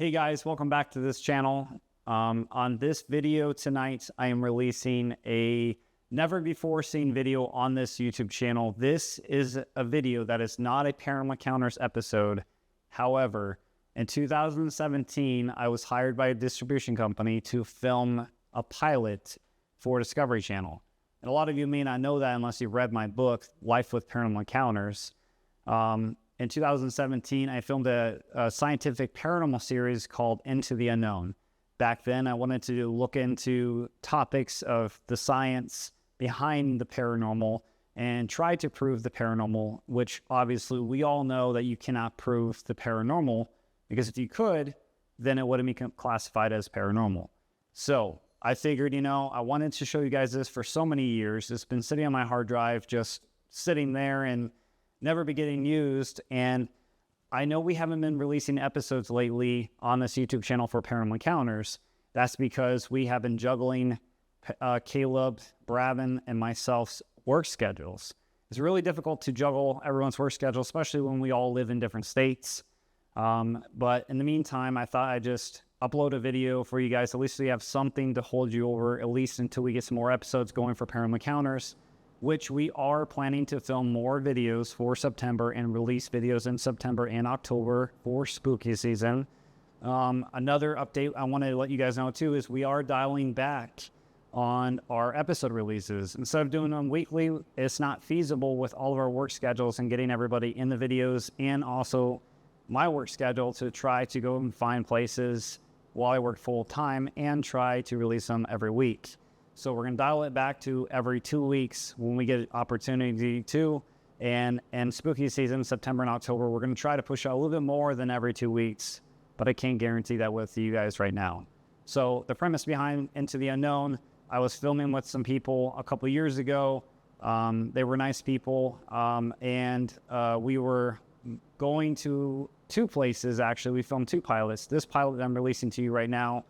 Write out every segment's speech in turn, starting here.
Hey guys, welcome back to this channel. On this video tonight, I am releasing a never before seen video on this YouTube channel. This is a video that is not a Paranormal Encounters episode. However, in 2017, I was hired by a distribution company to film a pilot for Discovery Channel. And a lot of you may not know that unless you've read my book, Life with Paranormal Encounters. In 2017, I filmed a scientific paranormal series called Into the Unknown. Back then, I wanted to look into topics of the science behind the paranormal and try to prove the paranormal, which obviously we all know that you cannot prove the paranormal, because if you could, then it wouldn't be classified as paranormal. So I figured, I wanted to show you guys this for so many years. It's been sitting on my hard drive, just sitting there and never be getting used. And I know we haven't been releasing episodes lately on this YouTube channel for Paranormal Encounters. That's because we have been juggling Caleb, Bravin, and myself's work schedules. It's really difficult to juggle everyone's work schedule, especially when we all live in different states. But in the meantime, I thought I'd just upload a video for you guys. At least so you have something to hold you over, at least until we get some more episodes going for Paranormal Encounters, which we are planning to film more videos for September and release videos in September and October for spooky season. Another update I want to let you guys know too is we are dialing back on our episode releases. Instead of doing them weekly, it's not feasible with all of our work schedules and getting everybody in the videos, and also my work schedule to try to go and find places while I work full time and try to release them every week. So we're going to dial it back to every 2 weeks when we get an opportunity to. And spooky season, September and October, we're going to try to push out a little bit more than every 2 weeks. But I can't guarantee that with you guys right now. So the premise behind Into the Unknown, I was filming with some people a couple years ago. They were nice people. And we were going to 2 places, actually. We filmed 2 pilots. This pilot that I'm releasing to you right now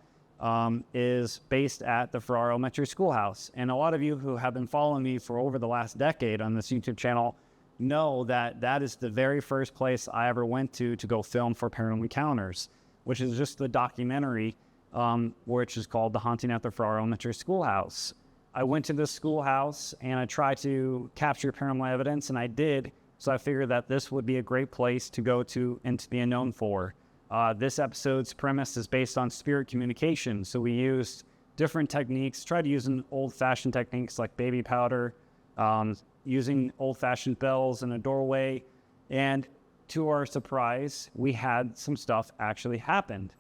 is based at the Fararr Elementary Schoolhouse. And a lot of you who have been following me for over the last decade on this YouTube channel know that that is the very first place I ever went to go film for Paranormal Encounters, which is just the documentary, which is called The Haunting at the Fararr Elementary Schoolhouse. I went to this schoolhouse and I tried to capture paranormal evidence, and I did. So I figured that this would be a great place to go to Into the Unknown for. This episode's premise is based on spirit communication. So we used different techniques, tried using old-fashioned techniques like baby powder, using old-fashioned bells in a doorway. And to our surprise, we had some stuff actually happen.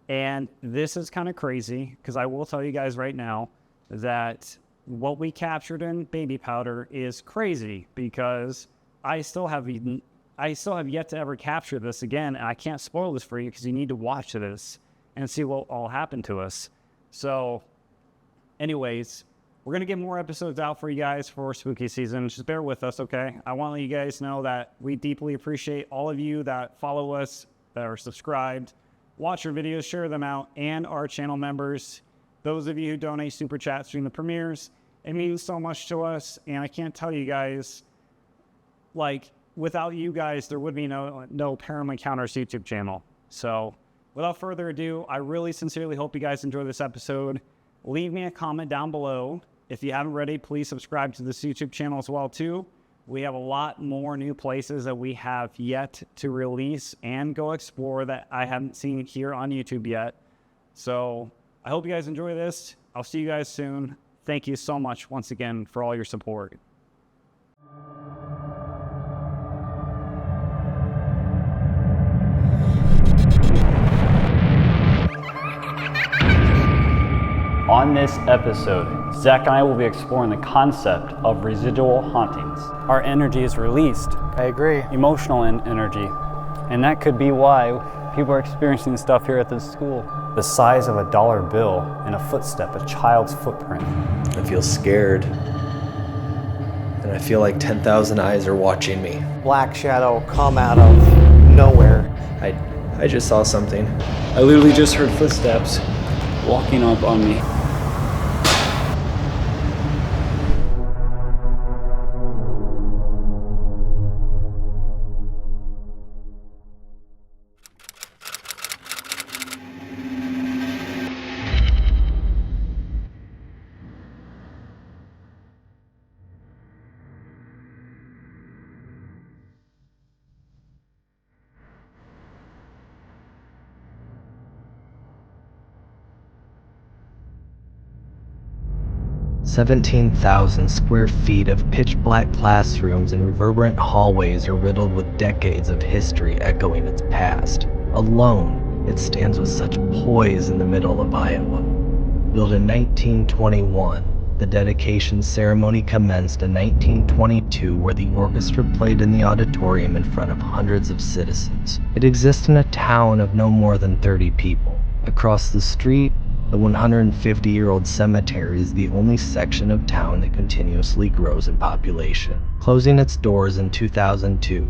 And this is kind of crazy, because I will tell you guys right now that what we captured in baby powder is crazy, because I still have yet to ever capture this again, and I can't spoil this for you because you need to watch this and see what all happened to us. So anyways, we're going to get more episodes out for you guys for spooky season. Just bear with us, okay? I want to let you guys know that we deeply appreciate all of you that follow us, that are subscribed, watch our videos, share them out, and our channel members. Those of you who donate super chats during the premieres, it means so much to us, and I can't tell you guys, without you guys, there would be no Paranormal Encounters YouTube channel. So without further ado, I really sincerely hope you guys enjoy this episode. Leave me a comment down below. If you haven't already, please subscribe to this YouTube channel as well too. We have a lot more new places that we have yet to release and go explore that I haven't seen here on YouTube yet. So I hope you guys enjoy this. I'll see you guys soon. Thank you so much once again for all your support. On this episode, Zach and I will be exploring the concept of residual hauntings. Our energy is released. I agree. Emotional energy. And that could be why people are experiencing stuff here at this school. The size of a dollar bill and a footstep, a child's footprint. I feel scared. And I feel like 10,000 eyes are watching me. Black shadow come out of nowhere. I just saw something. I literally just heard footsteps walking up on me. 17,000 square feet of pitch-black classrooms and reverberant hallways are riddled with decades of history echoing its past. Alone, it stands with such poise in the middle of Iowa. Built in 1921, the dedication ceremony commenced in 1922, where the orchestra played in the auditorium in front of hundreds of citizens. It exists in a town of no more than 30 people. Across the street, the 150-year-old cemetery is the only section of town that continuously grows in population. Closing its doors in 2002,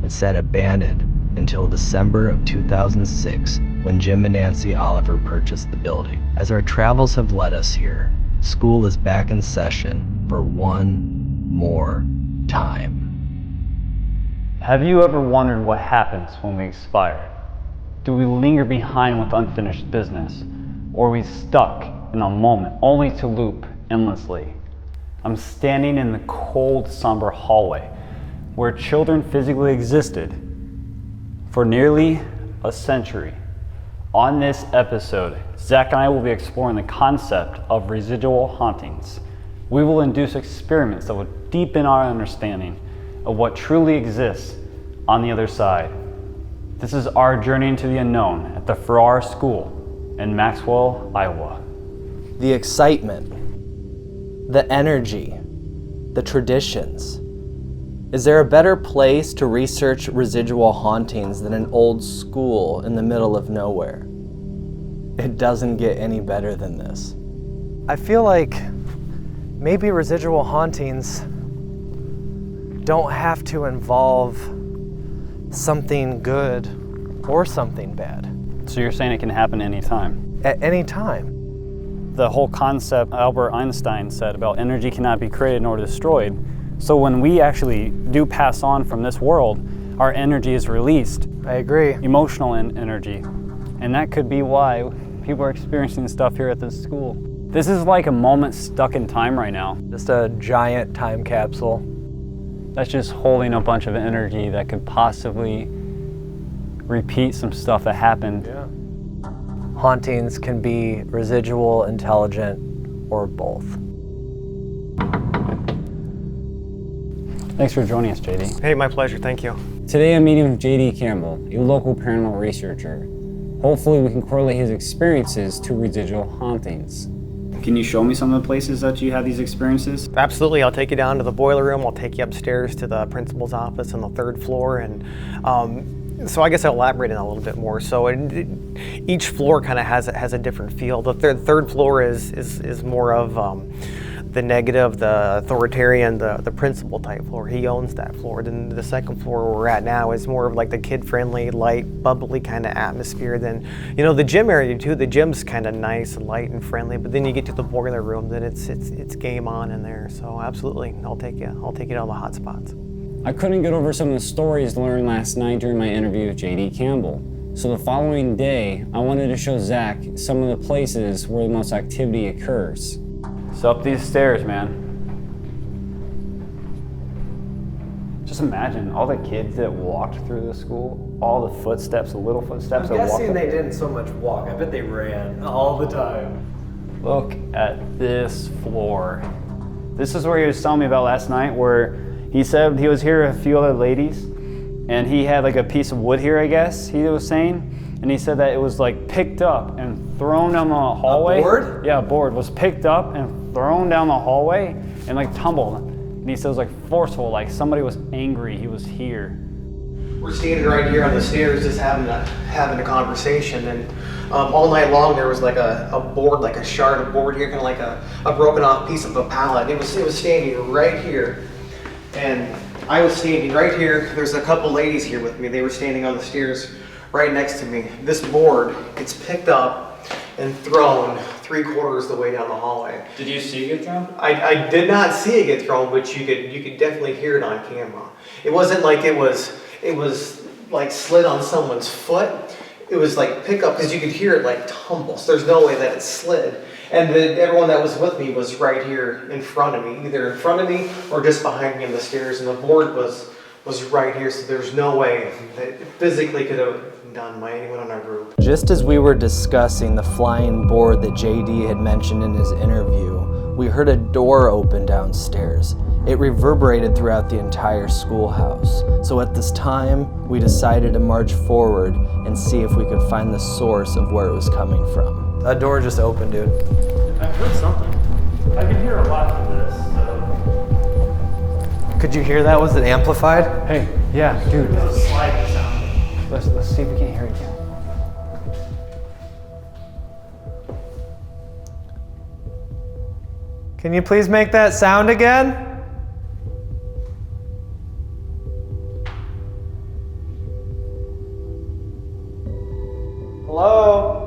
it sat abandoned until December of 2006, when Jim and Nancy Oliver purchased the building. As our travels have led us here, school is back in session for one more time. Have you ever wondered what happens when we expire? Do we linger behind with unfinished business? Or are we stuck in a moment only to loop endlessly? I'm standing in the cold, somber hallway where children physically existed for nearly a century. On this episode, Zach and I will be exploring the concept of residual hauntings. We will induce experiments that will deepen our understanding of what truly exists on the other side. This is our journey into the unknown at the Fararr School in Maxwell, Iowa. The excitement, the energy, the traditions. Is there a better place to research residual hauntings than an old school in the middle of nowhere? It doesn't get any better than this. I feel like maybe residual hauntings don't have to involve something good or something bad. So you're saying it can happen anytime? At any time. The whole concept Albert Einstein said about energy cannot be created nor destroyed. So when we actually do pass on from this world, our energy is released. I agree. Emotional energy. And that could be why people are experiencing stuff here at this school. This is like a moment stuck in time right now. Just a giant time capsule. That's just holding a bunch of energy that could possibly repeat some stuff that happened. Yeah. Hauntings can be residual, intelligent, or both. Thanks for joining us, JD. Hey, my pleasure, thank you. Today I'm meeting with JD Campbell, a local paranormal researcher. Hopefully we can correlate his experiences to residual hauntings. Can you show me some of the places that you had these experiences? Absolutely, I'll take you down to the boiler room, I'll take you upstairs to the principal's office on the 3rd floor, and so I guess I'll elaborate on that a little bit more. So each floor kind of has a different feel. The third floor is more of the negative, the authoritarian, the principal type floor. He owns that floor. Then the 2nd floor where we're at now is more of like the kid-friendly, light, bubbly kind of atmosphere. Then, you know, the gym area too. The gym's kind of nice, light, and friendly. But then you get to the boiler room, then it's game on in there. So absolutely, I'll take you to all the hot spots. I couldn't get over some of the stories learned last night during my interview with JD Campbell. So the following day, I wanted to show Zach some of the places where the most activity occurs. So up these stairs, man. Just imagine all the kids that walked through the school, all the footsteps, the little footsteps that walked up. they didn't so much walk. I bet they ran all the time. Look at this floor. This is where he was telling me about last night, where he said he was here with a few other ladies, and he had like a piece of wood here, I guess, he was saying. And he said that it was like picked up and thrown down the hallway. A board? Yeah, a board was picked up and thrown down the hallway and like tumbled. And he said it was like forceful, like somebody was angry he was here. We're standing right here on the stairs just having a conversation, and all night long there was like a board, like a shard of board here, kind of like a broken off piece of a pallet. It was standing right here, and I was standing right here. There's a couple ladies here with me. They were standing on the stairs right next to me. This board gets picked up and thrown 3/4 the way down the hallway. Did you see it get thrown? I did not see it get thrown, but you could definitely hear it on camera. It wasn't like it was like slid on someone's foot. It was like pick up, because you could hear it like tumble. So there's no way that it slid. And everyone that was with me was right here in front of me, either in front of me or just behind me on the stairs. And the board was right here, so there's no way that it physically could have been done by anyone in our group. Just as we were discussing the flying board that JD had mentioned in his interview, we heard a door open downstairs. It reverberated throughout the entire schoolhouse. So at this time, we decided to march forward and see if we could find the source of where it was coming from. A door just opened, dude. I heard something. I can hear a lot of this. Could you hear that? Was it amplified? Hey, yeah, dude. There's a slide sound. Let's see if we can hear it again. Can you please make that sound again? Hello?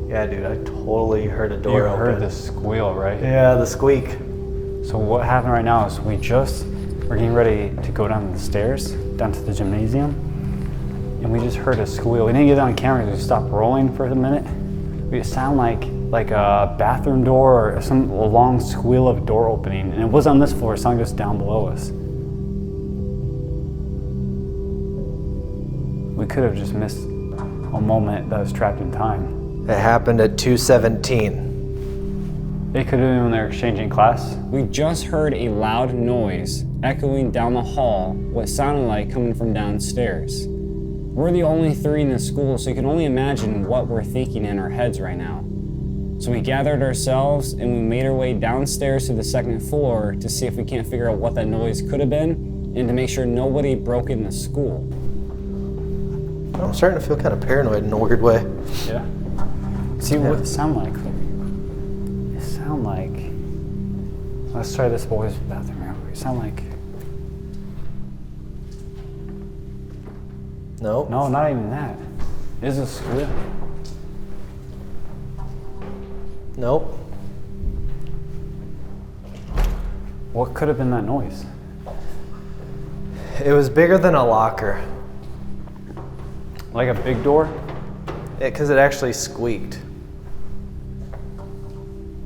Yeah, dude, I totally heard a door open. You heard the squeal, right? Yeah, the squeak. So what happened right now is we're getting ready to go down the stairs, down to the gymnasium, and we just heard a squeal. We didn't get it on camera, we stopped rolling for a minute. It sounded like a bathroom door or a long squeal of a door opening, and it was on this floor, it sounded just down below us. We could have just missed a moment that was trapped in time. It happened at 2:17. They could have been when they were exchanging class. We just heard a loud noise echoing down the hall, what sounded like coming from downstairs. We're the only three in the school, so you can only imagine what we're thinking in our heads right now. So we gathered ourselves and we made our way downstairs to the second floor to see if we can't figure out what that noise could have been and to make sure nobody broke in the school. I'm starting to feel kind of paranoid in a weird way. Yeah. See what it sound like? It sound like. Let's try this boys' bathroom real quick. It sound like. No. No, not even that. It is a squeal. Nope. What could have been that noise? It was bigger than a locker. Like a big door? Because it actually squeaked.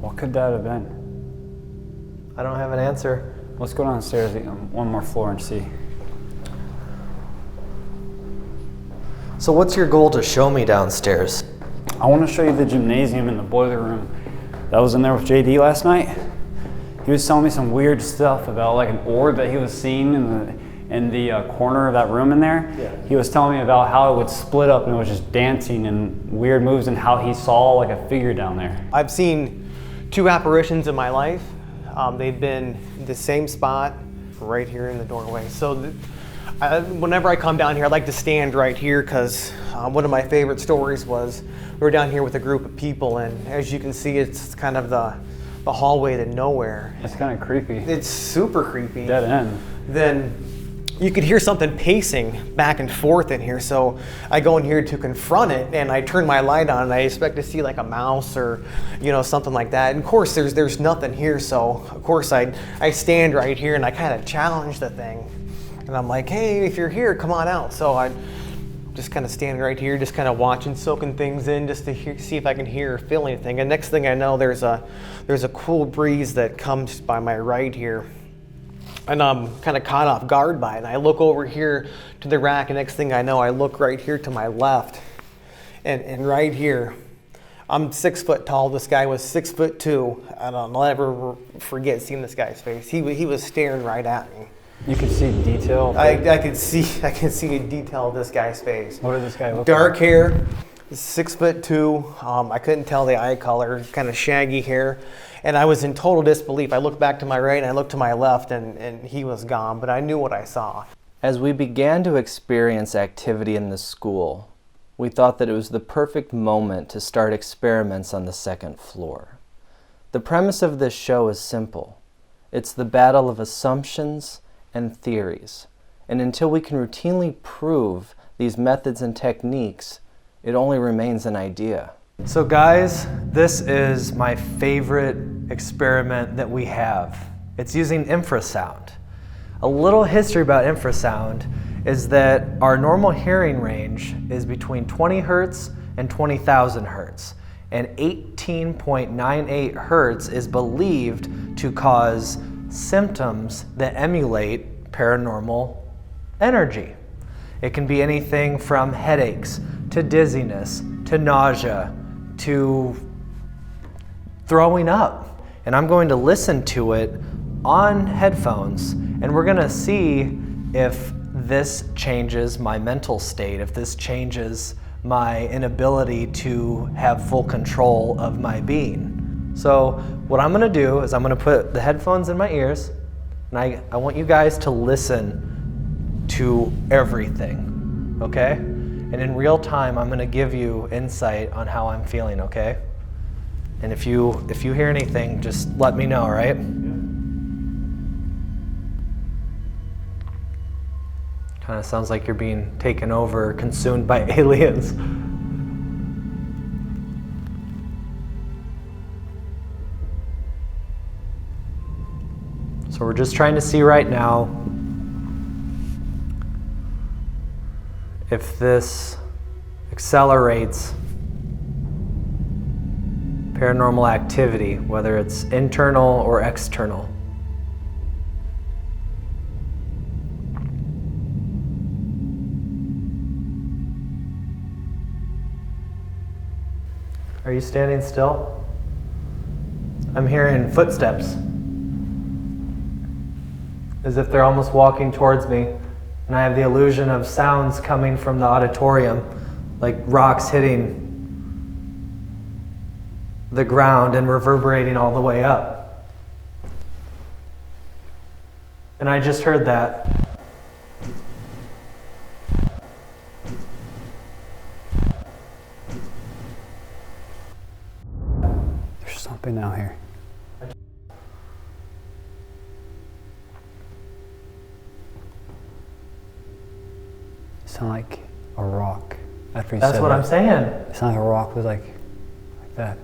What could that have been? I don't have an answer. Let's go downstairs one more floor and see. So what's your goal to show me downstairs? I want to show you the gymnasium and the boiler room that was in there with JD last night. He was telling me some weird stuff about like an orb that he was seeing in the corner of that room in there. Yeah. He was telling me about how it would split up and it was just dancing and weird moves and how he saw like a figure down there. I've seen 2 apparitions in my life. They've been the same spot right here in the doorway. So whenever I come down here, I like to stand right here because one of my favorite stories was we were down here with a group of people, and as you can see, it's kind of the hallway to nowhere. It's kind of creepy. It's super creepy. Dead end. Then you could hear something pacing back and forth in here, so I go in here to confront it, and I turn my light on, and I expect to see like a mouse or something like that. And of course, there's nothing here, so of course I stand right here and I kind of challenge the thing, and I'm like, hey, if you're here, come on out. So I just kind of stand right here, just kind of watching, soaking things in, just to see if I can hear or feel anything. And next thing I know, there's a cool breeze that comes by my right here. And I'm kind of caught off guard by it. And I look over here to the rack, and next thing I know, I look right here to my left. And right here, I'm 6 foot tall. This guy was 6'2". And I'll never forget seeing this guy's face. He was staring right at me. You can see detail. I can see a detail of this guy's face. What did this guy look Dark like? hair, 6'2". I couldn't tell the eye color, kind of shaggy hair. And I was in total disbelief. I looked back to my right and I looked to my left, and he was gone, but I knew what I saw. As we began to experience activity in the school, we thought that it was the perfect moment to start experiments on the second floor. The premise of this show is simple. It's the battle of assumptions and theories. And until we can routinely prove these methods and techniques, it only remains an idea. So guys, this is my favorite experiment that we have. It's using infrasound. A little history about infrasound is that our normal hearing range is between 20 hertz and 20,000 hertz. And 18.98 hertz is believed to cause symptoms that emulate paranormal energy. It can be anything from headaches to dizziness to nausea to throwing up. And I'm going to listen to it on headphones, and we're gonna see if this changes my mental state, if this changes my inability to have full control of my being. So what I'm gonna do is I'm gonna put the headphones in my ears, and I want you guys to listen to everything, okay? And in real time, I'm gonna give you insight on how I'm feeling, okay? And if you hear anything, just let me know, all right? Kind of sounds like you're being taken over, consumed by aliens. So we're just trying to see right now if this accelerates paranormal activity, whether it's internal or external. Are you standing still? I'm hearing footsteps, as if they're almost walking towards me, and I have the illusion of sounds coming from the auditorium, like rocks hitting the ground and reverberating all the way up. And I just heard that. There's something out here. It sounded like a rock. After you That's said what that. I'm saying. It sounded like a rock was like that.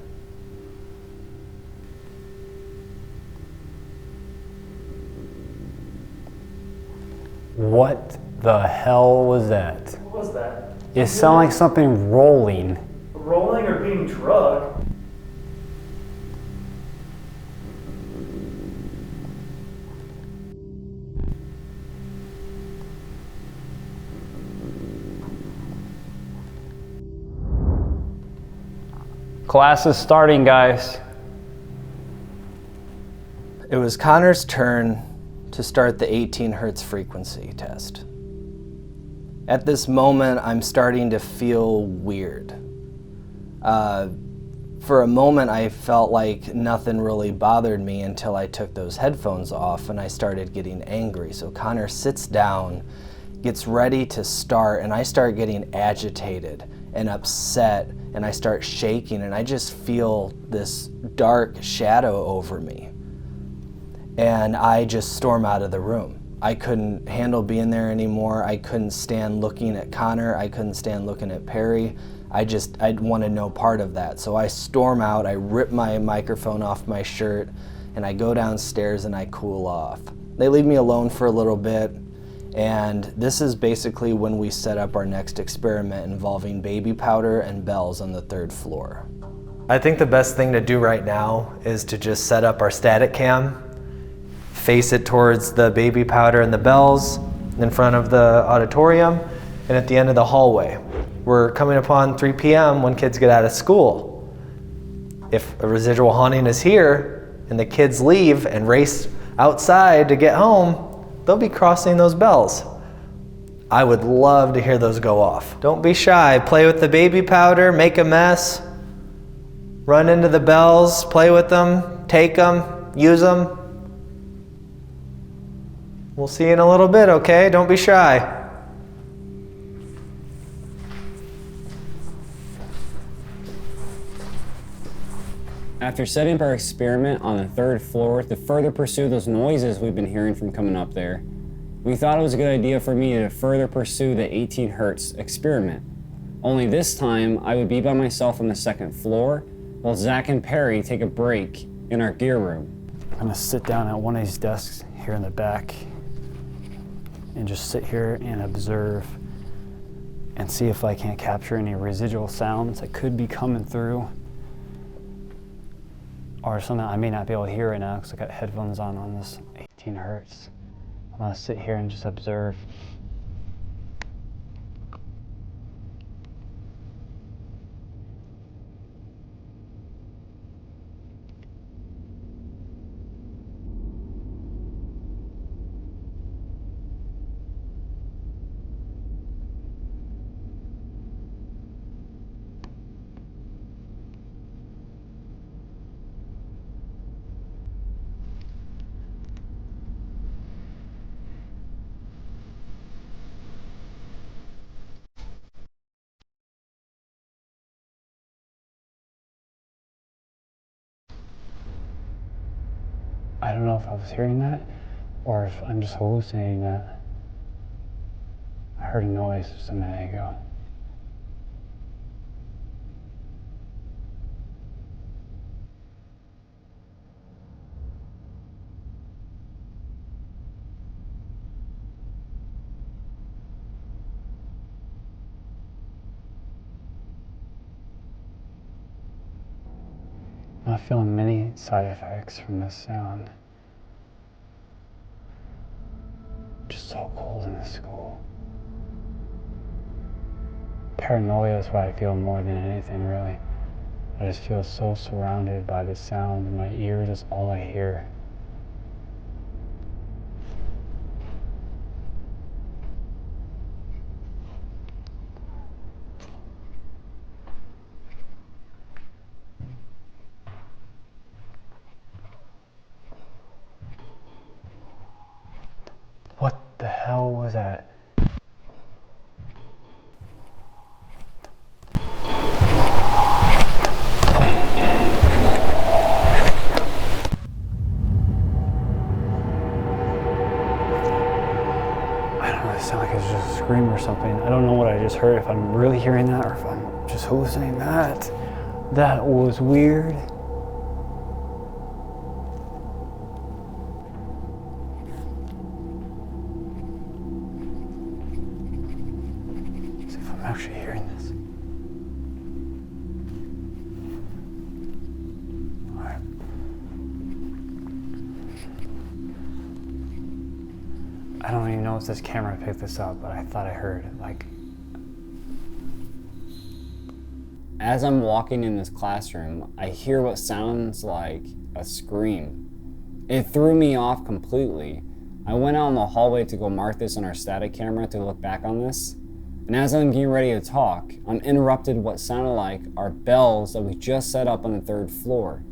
What the hell was that? What was that? It sounded like something rolling. Rolling or being drugged? Class is starting, guys. It was Connor's turn to start the 18 hertz frequency test. At this moment, I'm starting to feel weird. For a moment, I felt like nothing really bothered me until I took those headphones off and I started getting angry. So Connor sits down, gets ready to start, and I start getting agitated and upset, and I start shaking, and I just feel this dark shadow over me. And I just storm out of the room. I couldn't handle being there anymore. I couldn't stand looking at Connor. I couldn't stand looking at Perry. I wanted no part of that. So I storm out, I rip my microphone off my shirt, and I go downstairs and I cool off. They leave me alone for a little bit, and this is basically when we set up our next experiment involving baby powder and bells on the 3rd floor. I think the best thing to do right now is to just set up our static cam, face it towards the baby powder and the bells in front of the auditorium and at the end of the hallway. We're coming upon 3 p.m. when kids get out of school. If a residual haunting is here and the kids leave and race outside to get home, they'll be crossing those bells. I would love to hear those go off. Don't be shy. Play with the baby powder, make a mess, run into the bells, play with them, take them, use them. We'll see you in a little bit, okay? Don't be shy. After setting up our experiment on the 3rd floor to further pursue those noises we've been hearing from coming up there, we thought it was a good idea for me to further pursue the 18 hertz experiment. Only this time, I would be by myself on the 2nd floor, while Zach and Perry take a break in our gear room. I'm gonna sit down at one of these desks here in the back and just sit here and observe and see if I can't capture any residual sounds that could be coming through, or something I may not be able to hear right now because I got headphones on this 18 hertz. I'm gonna sit here and just observe. I don't know if I was hearing that or if I'm just hallucinating that. I heard a noise just a minute ago. I'm not feeling many side effects from this sound. Just so cold in this school. Paranoia is what I feel more than anything, really. I just feel so surrounded by the sound, and my ears is all I hear. What the hell was that? I don't know, it sounded like it was just a scream or something. I don't know what I just heard, if I'm really hearing that or if I'm just hallucinating that. That was weird. See if I'm actually hearing this. All right. I don't even know if this camera picked this up, but I thought I heard it, like. As I'm walking in this classroom, I hear what sounds like a scream. It threw me off completely. I went out in the hallway to go mark this on our static camera to look back on this. And as I'm getting ready to talk, I'm interrupted what sounded like our bells that we just set up on the 3rd floor.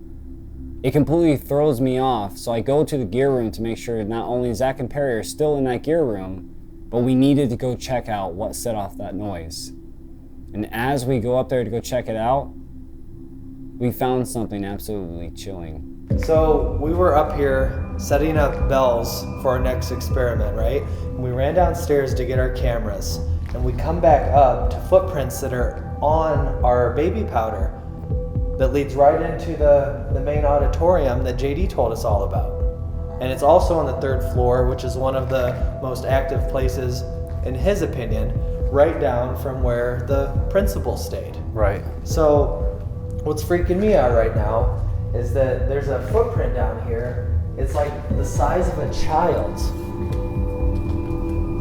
It completely throws me off, so I go to the gear room to make sure not only Zach and Perry are still in that gear room, but we needed to go check out what set off that noise. And as we go up there to go check it out, we found something absolutely chilling. So we were up here setting up bells for our next experiment, right? And we ran downstairs to get our cameras, and we come back up to footprints that are on our baby powder that leads right into the main auditorium that JD told us all about. And it's also on the 3rd floor, which is one of the most active places, in his opinion, right down from where the principal stayed. Right. So what's freaking me out right now is that there's a footprint down here. It's like the size of a child's.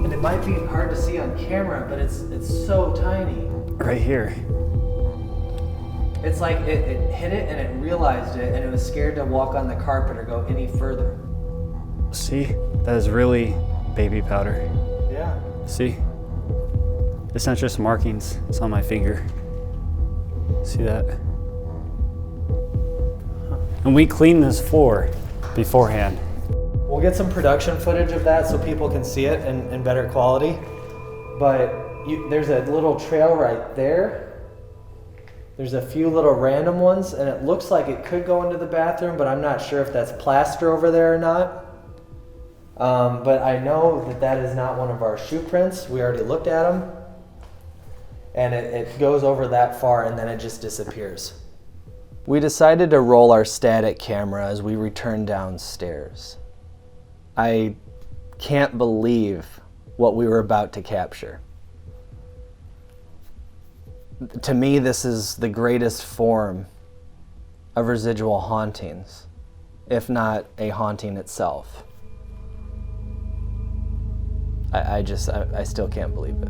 And it might be hard to see on camera, but it's so tiny. Right here. It's like it hit it and it realized it, and it was scared to walk on the carpet or go any further. See? That is really baby powder. Yeah. See? It's not just markings, it's on my finger. See that? And we cleaned this floor beforehand. We'll get some production footage of that so people can see it in better quality. But there's a little trail right there. There's a few little random ones, and it looks like it could go into the bathroom, but I'm not sure if that's plaster over there or not. But I know that is not one of our shoe prints. We already looked at them. And it goes over that far and then it just disappears. We decided to roll our static camera as we returned downstairs. I can't believe what we were about to capture. To me, this is the greatest form of residual hauntings, if not a haunting itself. I still can't believe it.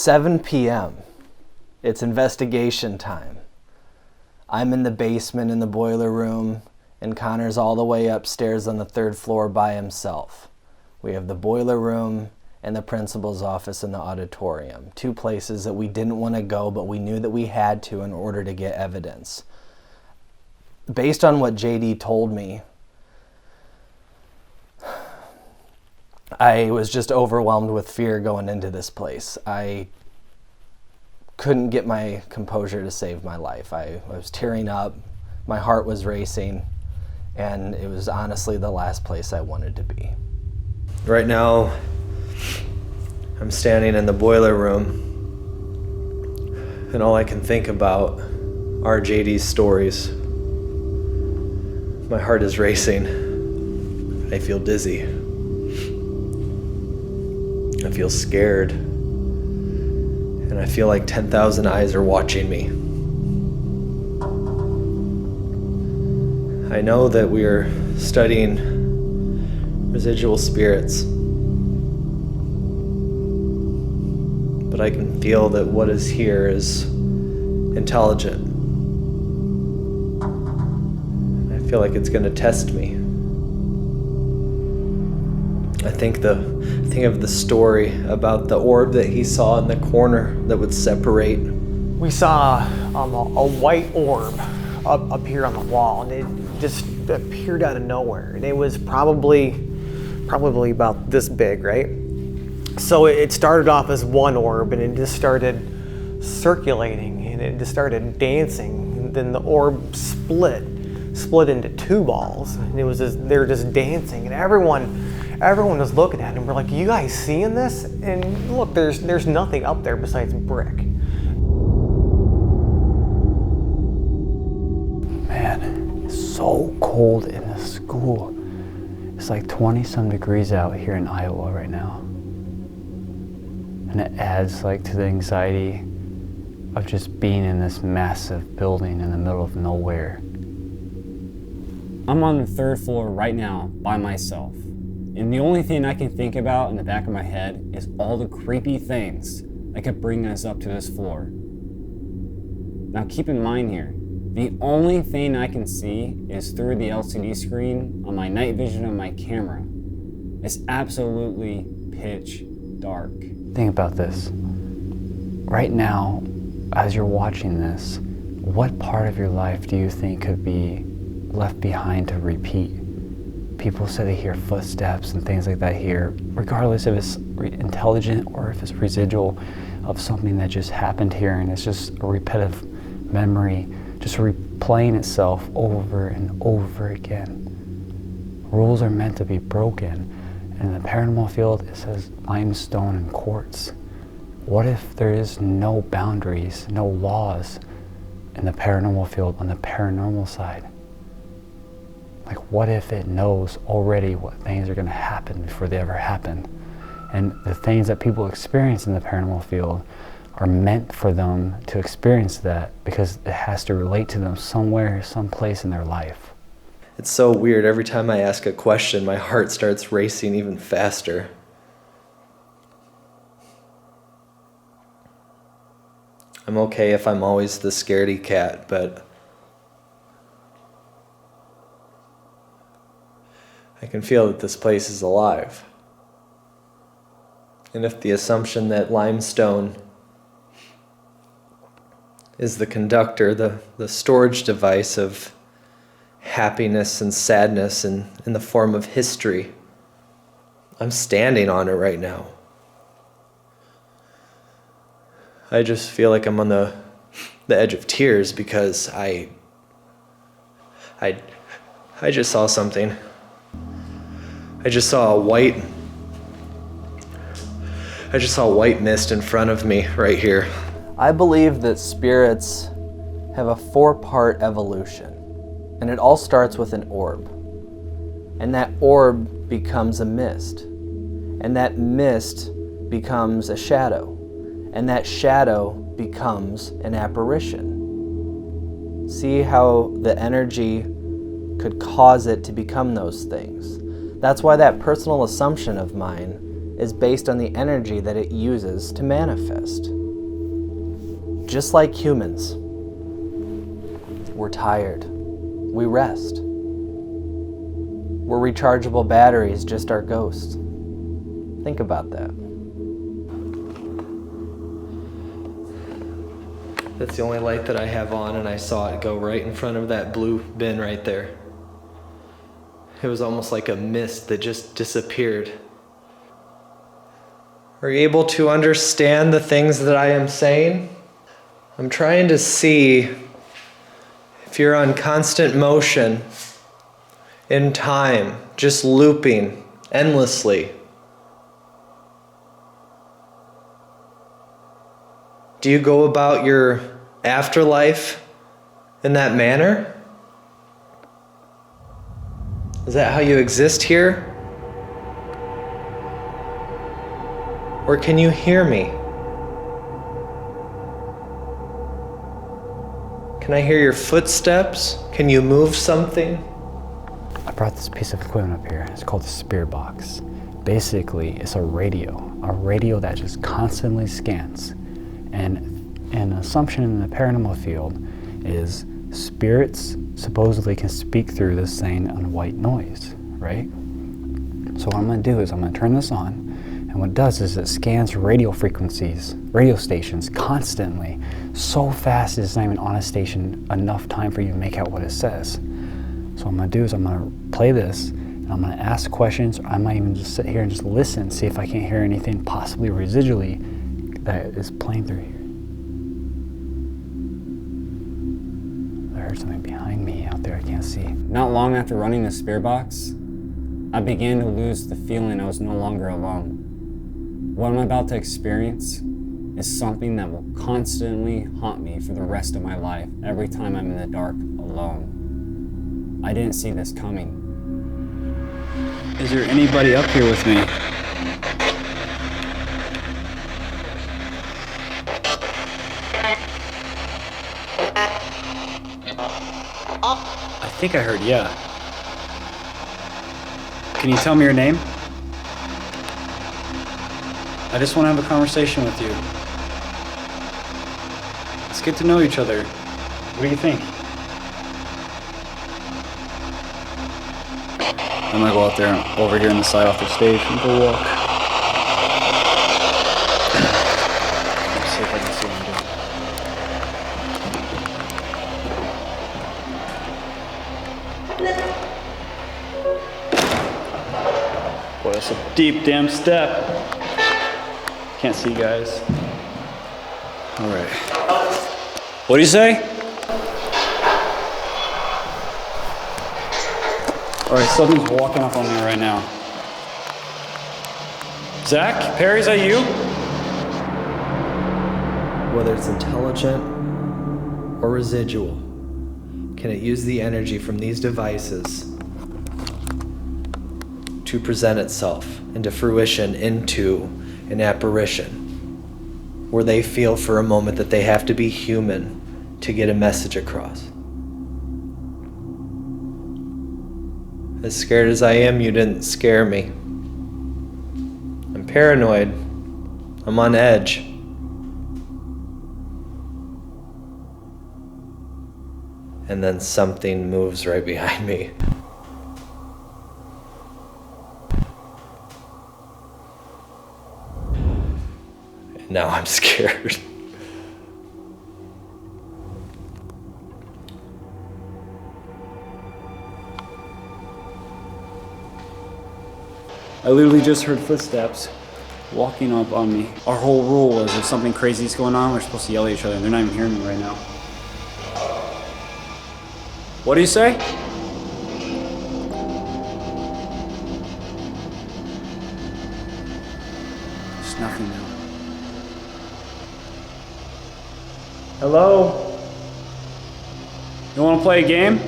7 p.m. It's investigation time. I'm in the basement in the boiler room, and Connor's all the way upstairs on the 3rd floor by himself. We have the boiler room and the principal's office in the auditorium, 2 places that we didn't want to go, but we knew that we had to in order to get evidence. Based on what JD told me, I was just overwhelmed with fear going into this place. I couldn't get my composure to save my life. I was tearing up, my heart was racing, and it was honestly the last place I wanted to be. Right now, I'm standing in the boiler room, and all I can think about are JD's stories. My heart is racing. I feel dizzy. I feel scared. And I feel like 10,000 eyes are watching me. I know that we are studying residual spirits, but I can feel that what is here is intelligent. I feel like it's going to test me. I think of the story about the orb that he saw in the corner that would separate. We saw a white orb up here on the wall, and it just appeared out of nowhere. And it was probably about this big, right? So it started off as one orb, and it just started circulating, and it just started dancing. And then the orb split into 2 balls, and it was just, they were just dancing, and everyone was looking at it, and we're like, "You guys seeing this?" And look, there's nothing up there besides brick. Man, it's so cold in the school. It's like 20-some degrees out here in Iowa right now. And it adds like to the anxiety of just being in this massive building in the middle of nowhere. I'm on the 3rd floor right now by myself. And the only thing I can think about in the back of my head is all the creepy things that could bring us up to this floor. Now keep in mind here, the only thing I can see is through the LCD screen on my night vision of my camera. It's absolutely pitch dark. Think about this. Right now, as you're watching this, what part of your life do you think could be left behind to repeat? People say they hear footsteps and things like that here, regardless if it's intelligent or if it's residual of something that just happened here, and it's just a repetitive memory, just replaying itself over and over again. Rules are meant to be broken. In the paranormal field, it says limestone and quartz. What if there is no boundaries, no laws in the paranormal field on the paranormal side? Like, what if it knows already what things are going to happen before they ever happen? And the things that people experience in the paranormal field are meant for them to experience that because it has to relate to them somewhere, someplace in their life. It's so weird. Every time I ask a question, my heart starts racing even faster. I'm okay if I'm always the scaredy cat, but I can feel that this place is alive. And if the assumption that limestone is the conductor, the storage device of happiness and sadness in the form of history, I'm standing on it right now. I just feel like I'm on the edge of tears because I just saw something. I just saw a white mist in front of me right here. I believe that spirits have a 4-part evolution, and it all starts with an orb. And that orb becomes a mist, and that mist becomes a shadow, and that shadow becomes an apparition. See how the energy could cause it to become those things. That's why that personal assumption of mine is based on the energy that it uses to manifest. just like humans. We're tired. We rest. We're rechargeable batteries, just our ghosts. Think about that. That's the only light that I have on, and I saw it go right in front of that blue bin right there. It was almost like a mist that just disappeared. Are you able to understand the things that I am saying? I'm trying to see if you're on constant motion, in time, just looping endlessly. Do you go about your afterlife in that manner? Is that how you exist here? Or can you hear me? Can I hear your footsteps? Can you move something? I brought this piece of equipment up here. It's called a spirit box. Basically, it's a radio that just constantly scans. And an assumption in the paranormal field is spirits supposedly can speak through this thing on white noise, right? So what I'm gonna do is I'm gonna turn this on, and what it does is it scans radio frequencies, radio stations constantly, so fast it's not even on a station enough time for you to make out what it says. So what I'm gonna do is I'm gonna play this, and I'm gonna ask questions, or I might even just sit here and just listen, see if I can't hear anything possibly residually that is playing through here. I heard something behind me out there I can't see. Not long after running the spirit box, I began to lose the feeling I was no longer alone. What I'm about to experience is something that will constantly haunt me for the rest of my life every time I'm in the dark alone. I didn't see this coming. Is there anybody up here with me? I think I heard yeah. Can you tell me your name? I just want to have a conversation with you. Let's get to know each other. What do you think? I'm gonna go out there, over here on the side off the stage, and go walk. Let's see if I can see him do. Boy, that's a deep damn step. Can't see, guys. All right. What do you say? All right, something's walking up on me right now. Zach, Perry, is that you? Whether it's intelligent or residual, can it use the energy from these devices to present itself into fruition into an apparition where they feel for a moment that they have to be human to get a message across? As scared as I am, you didn't scare me. I'm paranoid. I'm on edge. And then something moves right behind me. And now I'm scared. I literally just heard footsteps walking up on me. Our whole rule was if something crazy is going on, we're supposed to yell at each other, and they're not even hearing me right now. What do you say? There's nothing now. Hello? You want to play a game?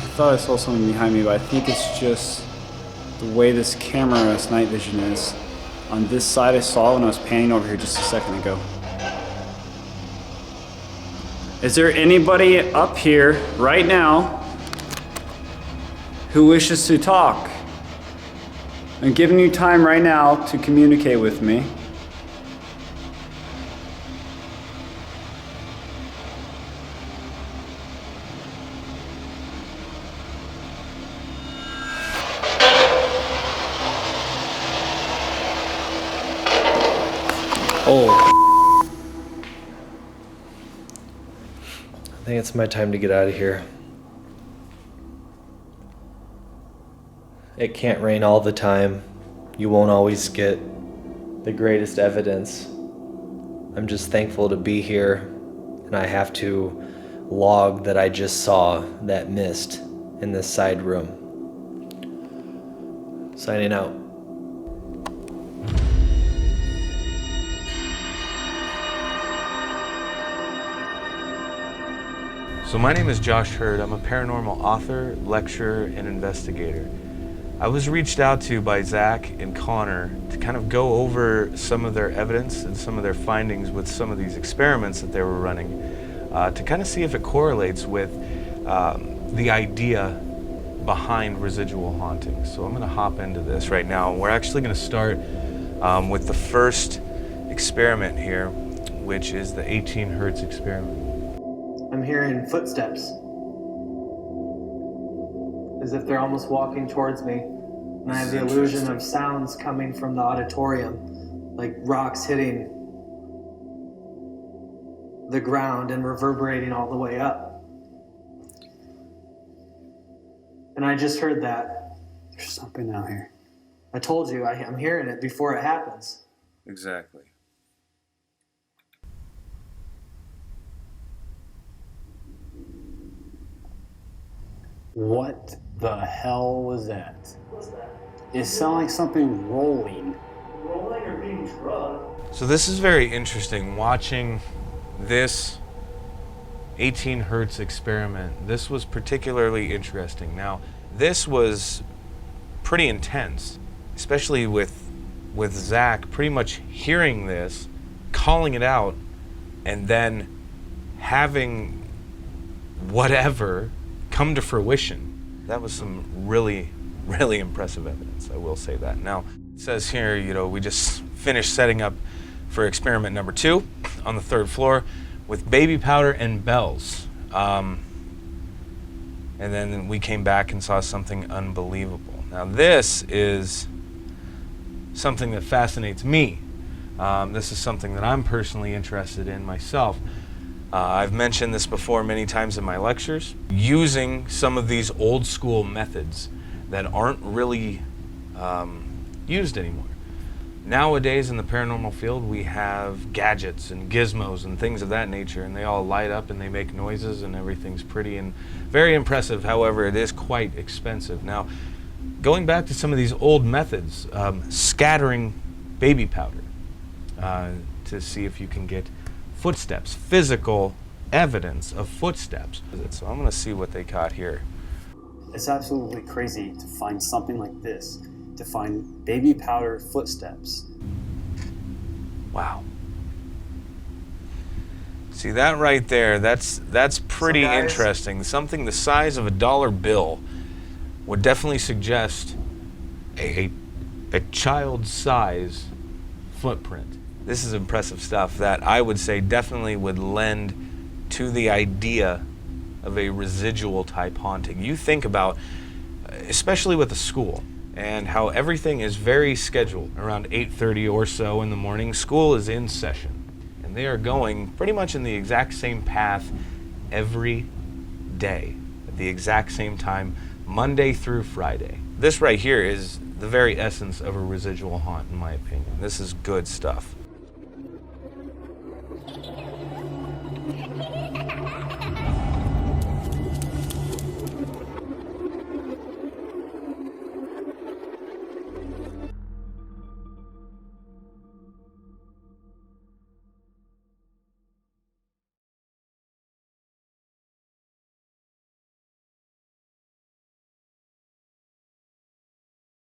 I thought I saw something behind me, but I think it's just the way this camera's night vision is. On this side I saw when I was panning over here just a second ago. Is there anybody up here right now? who wishes to talk. I'm giving you time right now to communicate with me. Oh. I think it's my time to get out of here. It can't rain all the time. You won't always get the greatest evidence. I'm just thankful to be here, and I have to log that I just saw that mist in this side room. Signing out. So my name is Josh Hurd. I'm a paranormal author, lecturer, and investigator. I was reached out to by Zach and Connor to kind of go over some of their evidence and some of their findings with some of these experiments that they were running to kind of see if it correlates with the idea behind residual hauntings. So I'm going to hop into this right now. We're actually going to start with the first experiment here, which is the 18 Hertz experiment. I'm hearing footsteps. As if they're almost walking towards me. And I have the illusion of sounds coming from the auditorium, like rocks hitting the ground and reverberating all the way up. And I just heard that. There's something out here. I told you, I'm hearing it before it happens. Exactly. What the hell was that? What's that? It sounded like something rolling. Rolling or being drugged? So this is very interesting, watching this 18 Hertz experiment. This was particularly interesting. Now, this was pretty intense, especially with Zach pretty much hearing this, calling it out, and then having whatever come to fruition. That was some really, really impressive evidence, I will say that. Now, it says here, we just finished setting up for experiment number 2 on the 3rd floor with baby powder and bells. And then we came back and saw something unbelievable. Now, this is something that fascinates me. This is something that I'm personally interested in myself. I've mentioned this before many times in my lectures, using some of these old school methods that aren't really used anymore. Nowadays in the paranormal field, we have gadgets and gizmos and things of that nature, and they all light up and they make noises and everything's pretty and very impressive. However, it is quite expensive. Now, going back to some of these old methods, scattering baby powder to see if you can get footsteps, physical evidence of footsteps. So I'm gonna see what they caught here. It's absolutely crazy to find something like this, to find baby powder footsteps. Wow. See that right there, that's pretty interesting. Something the size of a dollar bill would definitely suggest a child's size footprint. This is impressive stuff that I would say definitely would lend to the idea of a residual type haunting. You think about, especially with a school, and how everything is very scheduled. Around 8:30 or so in the morning, school is in session. And they are going pretty much in the exact same path every day, at the exact same time, Monday through Friday. This right here is the very essence of a residual haunt, in my opinion. This is good stuff.